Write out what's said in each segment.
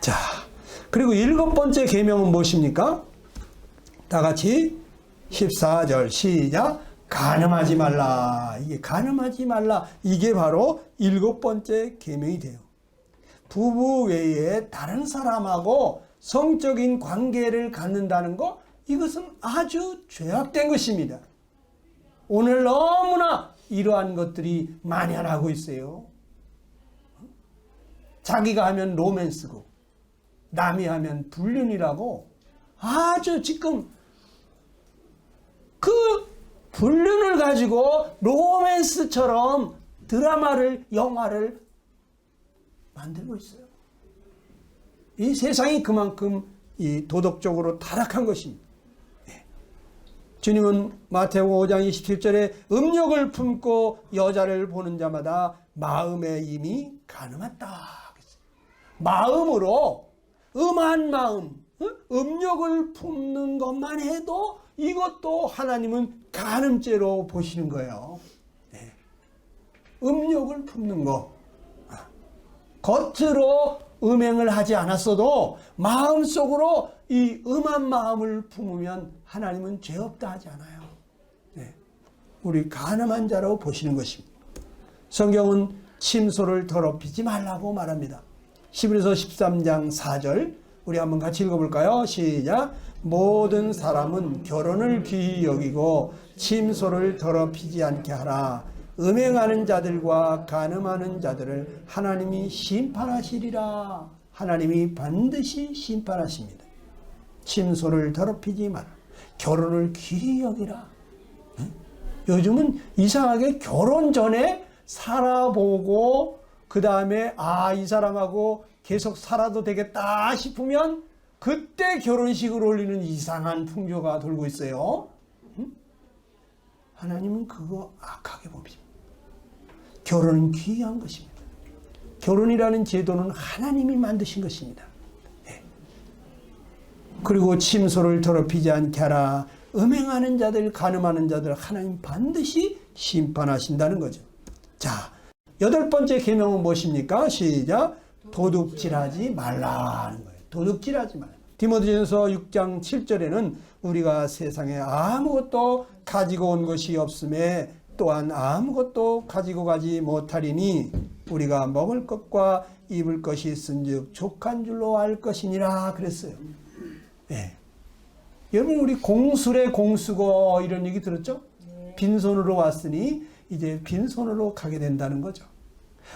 자, 그리고 7번째 계명은 무엇입니까? 다 같이 14절 시작. 간음하지 말라. 이게 간음하지 말라. 이게 바로 7번째 계명이 돼요. 부부 외에 다른 사람하고 성적인 관계를 갖는다는 거, 이것은 아주 죄악된 것입니다. 오늘 너무나 이러한 것들이 만연하고 있어요. 자기가 하면 로맨스고 남이 하면 불륜이라고 아주 지금 그 불륜을 가지고 로맨스처럼 드라마를, 영화를 만들고 있어요. 이 세상이 그만큼 이 도덕적으로 타락한 것입니다. 네. 주님은 마태복음 5장 27절에 음욕을 품고 여자를 보는 자마다 마음에 이미 간음했다. 마음으로 음한 마음, 음욕을 품는 것만 해도 이것도 하나님은 간음죄로 보시는 거예요. 네. 음욕을 품는 거. 겉으로 음행을 하지 않았어도 마음속으로 이 음한 마음을 품으면 하나님은 죄 없다 하지 않아요. 네. 우리 간음한 자로 보시는 것입니다. 성경은 침소를 더럽히지 말라고 말합니다. 히브리서 13장 4절 우리 한번 같이 읽어볼까요? 시작. 모든 사람은 결혼을 귀히 여기고 침소를 더럽히지 않게 하라. 음행하는 자들과 간음하는 자들을 하나님이 심판하시리라. 하나님이 반드시 심판하십니다. 침소를 더럽히지 마라. 결혼을 귀히 여기라. 요즘은 이상하게 결혼 전에 살아보고 그 다음에 이 사람하고 계속 살아도 되겠다 싶으면 그때 결혼식을 올리는 이상한 풍조가 돌고 있어요. 하나님은 그거 악하게 봅니다. 결혼은 귀한 것입니다. 결혼이라는 제도는 하나님이 만드신 것입니다. 네. 그리고 침소를 더럽히지 않게 하라. 음행하는 자들, 간음하는 자들 하나님 반드시 심판하신다는 거죠. 자, 8번째 계명은 무엇입니까? 시작. 도둑질하지 말라는 거예요. 도둑질하지 말라. 디모데전서 6장 7절에는 우리가 세상에 아무것도 가지고 온 것이 없음에 또한 아무것도 가지고 가지 못하리니 우리가 먹을 것과 입을 것이 있은즉 족한 줄로 알 것이니라 그랬어요. 네. 여러분 우리 공술에 공수고 이런 얘기 들었죠? 빈손으로 왔으니 이제 빈손으로 가게 된다는 거죠.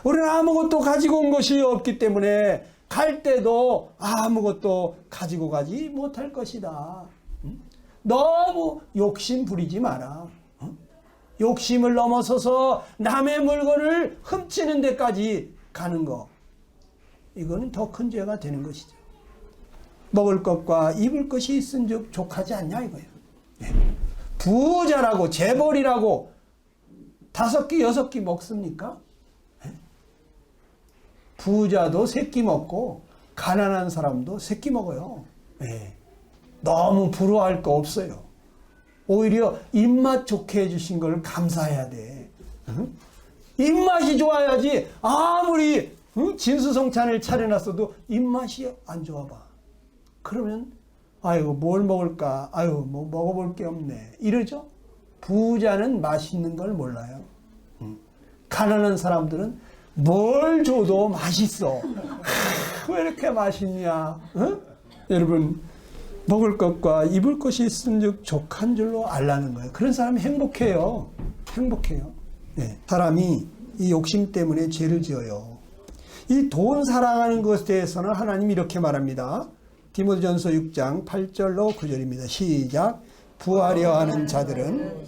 우리는 아무것도 가지고 온 것이 없기 때문에 갈 때도 아무것도 가지고 가지 못할 것이다. 너무 욕심 부리지 마라. 욕심을 넘어서서 남의 물건을 훔치는 데까지 가는 거, 이거는 더 큰 죄가 되는 것이죠. 먹을 것과 입을 것이 있은즉 족하지 않냐 이거예요. 부자라고 재벌이라고 5끼 6끼 먹습니까? 부자도 3끼 먹고 가난한 사람도 3끼 먹어요. 너무 부러워할 거 없어요. 오히려 입맛 좋게 해주신 걸 감사해야 돼. 입맛이 좋아야지. 아무리 진수성찬을 차려놨어도 입맛이 안 좋아 봐. 그러면 아이고 뭘 먹을까? 아유 뭐 먹어볼 게 없네. 이러죠. 부자는 맛있는 걸 몰라요. 가난한 사람들은 뭘 줘도 맛있어. 왜 이렇게 맛있냐? 여러분 먹을 것과 입을 것이 있은즉 족한 줄로 알라는 거예요. 그런 사람이 행복해요. 행복해요. 네. 사람이 이 욕심 때문에 죄를 지어요. 이 돈 사랑하는 것에 대해서는 하나님이 이렇게 말합니다. 디모데전서 6장 8절로 9절입니다. 시작. 부하려 하는 자들은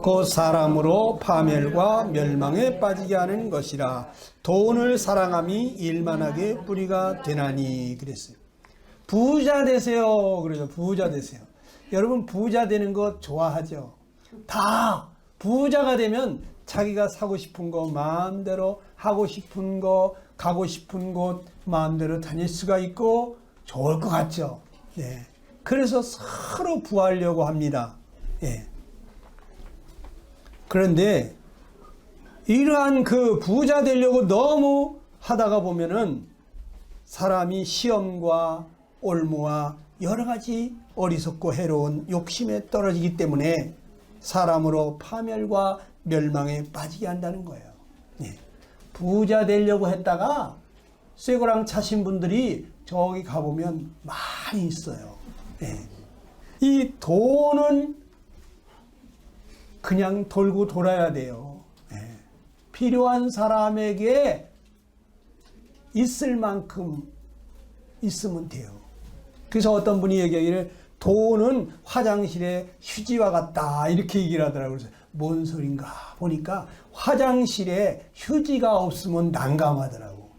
그 사람으로 파멸과 멸망에 빠지게 하는 것이라. 돈을 사랑함이 일만하게 뿌리가 되나니 그랬어요. 부자 되세요. 그래요. 부자 되세요. 여러분 부자 되는 거 좋아하죠? 다 부자가 되면 자기가 사고 싶은 거 마음대로 하고 싶은 거 가고 싶은 곳 마음대로 다닐 수가 있고 좋을 것 같죠? 예. 그래서 서로 부하려고 합니다. 예. 그런데 이러한 그 부자 되려고 너무 하다가 보면은 사람이 시험과 올무와 여러 가지 어리석고 해로운 욕심에 떨어지기 때문에 사람으로 파멸과 멸망에 빠지게 한다는 거예요. 예. 부자 되려고 했다가 쇠고랑 차신 분들이 저기 가보면 많이 있어요. 예. 이 돈은 그냥 돌고 돌아야 돼요. 예. 필요한 사람에게 있을 만큼 있으면 돼요. 그래서 어떤 분이 얘기하기를 돈은 화장실에 휴지와 같다 이렇게 얘기를 하더라고요. 그래서 뭔 소린가 보니까 화장실에 휴지가 없으면 난감하더라고.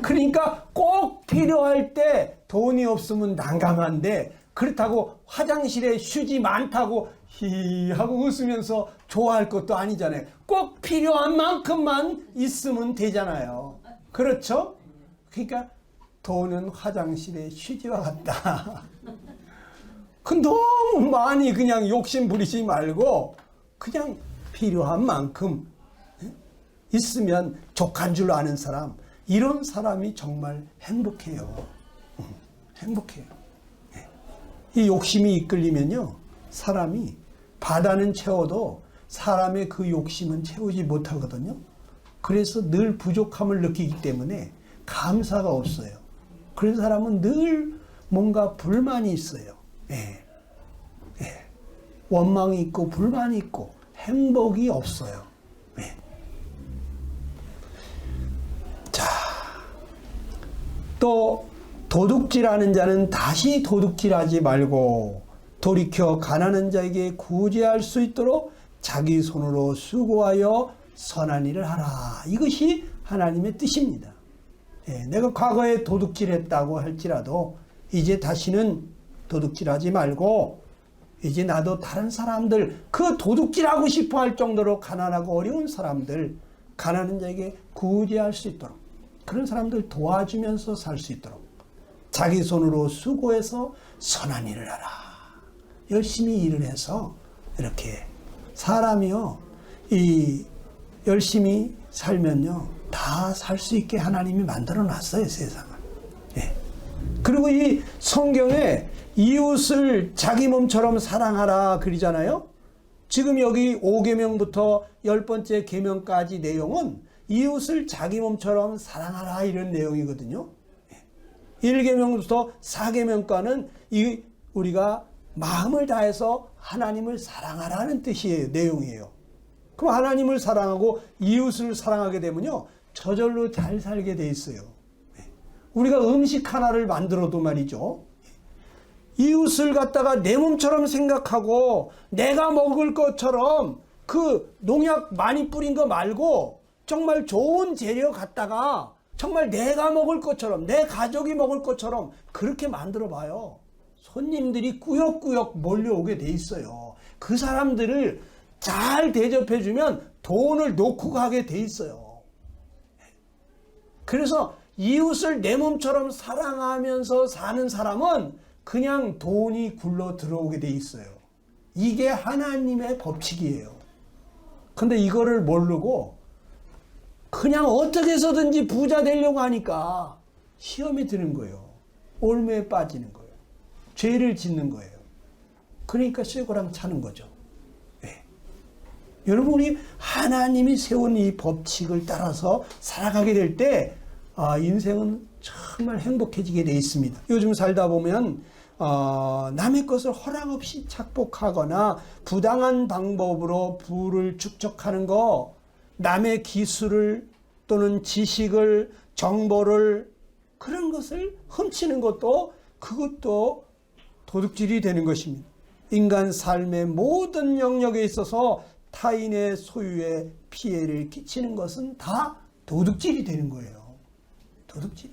그러니까 꼭 필요할 때 돈이 없으면 난감한데 그렇다고 화장실에 휴지 많다고 히 하고 웃으면서 좋아할 것도 아니잖아요. 꼭 필요한 만큼만 있으면 되잖아요. 그렇죠? 그러니까 돈은 화장실에 휴지와 같다. 그 너무 많이 그냥 욕심 부리지 말고 그냥 필요한 만큼 있으면 족한 줄 아는 사람, 이런 사람이 정말 행복해요. 행복해요. 이 욕심이 이끌리면요, 사람이 바다는 채워도 사람의 그 욕심은 채우지 못하거든요. 그래서 늘 부족함을 느끼기 때문에 감사가 없어요. 그런 사람은 늘 뭔가 불만이 있어요. 예. 예. 원망이 있고 불만이 있고 행복이 없어요. 예. 자, 또 도둑질하는 자는 다시 도둑질하지 말고 돌이켜 가난한 자에게 구제할 수 있도록 자기 손으로 수고하여 선한 일을 하라. 이것이 하나님의 뜻입니다. 예, 내가 과거에 도둑질했다고 할지라도 이제 다시는 도둑질하지 말고 이제 나도 다른 사람들, 그 도둑질하고 싶어 할 정도로 가난하고 어려운 사람들, 가난한 자에게 구제할 수 있도록, 그런 사람들 도와주면서 살 수 있도록 자기 손으로 수고해서 선한 일을 하라. 열심히 일을 해서 이렇게 사람이요, 이 열심히 살면요 다 살 수 있게 하나님이 만들어 놨어요, 세상을. 예. 그리고 이 성경에 이웃을 자기 몸처럼 사랑하라 그러잖아요. 지금 여기 5계명부터 10번째 계명까지 내용은 이웃을 자기 몸처럼 사랑하라 이런 내용이거든요. 1계명부터 4계명까지는 우리가 마음을 다해서 하나님을 사랑하라는 뜻이에요, 내용이에요. 그럼 하나님을 사랑하고 이웃을 사랑하게 되면요 저절로 잘 살게 돼 있어요. 우리가 음식 하나를 만들어도 말이죠, 이웃을 갖다가 내 몸처럼 생각하고 내가 먹을 것처럼 그 농약 많이 뿌린 거 말고 정말 좋은 재료 갖다가 정말 내가 먹을 것처럼, 내 가족이 먹을 것처럼 그렇게 만들어 봐요. 손님들이 꾸역꾸역 몰려오게 돼 있어요. 그 사람들을 잘 대접해주면 돈을 놓고 가게 돼 있어요. 그래서 이웃을 내 몸처럼 사랑하면서 사는 사람은 그냥 돈이 굴러 들어오게 돼 있어요. 이게 하나님의 법칙이에요. 근데 이거를 모르고 그냥 어떻게 해서든지 부자 되려고 하니까 시험에 드는 거예요. 올무에 빠지는 거예요. 죄를 짓는 거예요. 그러니까 쇠고랑 차는 거죠. 네. 여러분이 하나님이 세운 이 법칙을 따라서 살아가게 될 때 인생은 정말 행복해지게 돼 있습니다. 요즘 살다 보면 남의 것을 허락 없이 착복하거나 부당한 방법으로 부를 축적하는 거, 남의 기술을 또는 지식을, 정보를, 그런 것을 훔치는 것도, 그것도 도둑질이 되는 것입니다. 인간 삶의 모든 영역에 있어서 타인의 소유에 피해를 끼치는 것은 다 도둑질이 되는 거예요. 도둑질이.